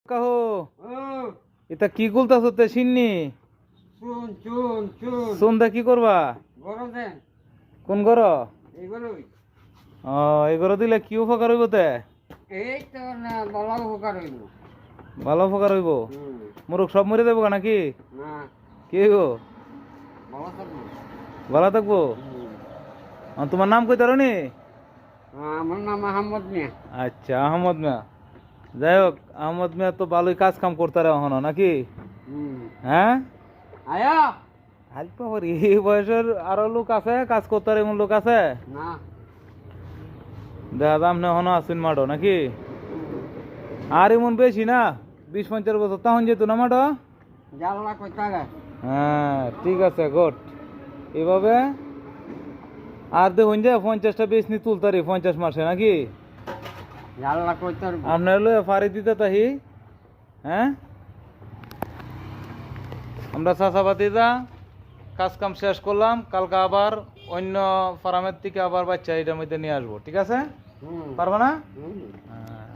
কাহো ও এটা কি কুলতাছ তে সিন্নি চুন চুন চুন সন্ধ্যা কি করবা গরম দেন কোন ঘর এইগুলোই ও এই ঘর দিলে কি উপকার হইব তে এই তো না বলা উপকার হইব ভালো উপকার হইব মোরগ সব মরে দেবো নাকি না কি হইব বলা থাকবো ভালো থাকবো তোমার নাম কই তার নি আমার নাম আহমদ মিয়া আচ্ছা আহমদ মিয়া যাই হোক আহমদ মিয়া তো ভালোই কাজ কাম করতারে এখনো নাকি হ্যাঁ আয়া হাল পাবর এই বয়সের আরো লোক আছে কাজ করতারে এমন লোক আছে না দেখা দাম না এখনো আসুন মাঠো নাকি আর এমন বেশি না 20-50 বছর তখন যেত না মাঠো জানলা কই টাকা হ্যাঁ ঠিক আছে গুড এভাবে আর দেখুন যে 50টা বেশনি তুলতারি 50 মাসে নাকি জানলা কই তোর আপনার লো ফারি দিতে তাহি হ্যাঁ আমরা চাষাবাদি যা কাজ কাম শেষ করলাম কালকে আবার অন্য ফার্মের থেকে আবার বাচ্চা এটার মধ্যে নিয়ে আসবো ঠিক আছে পারবা না হ্যাঁ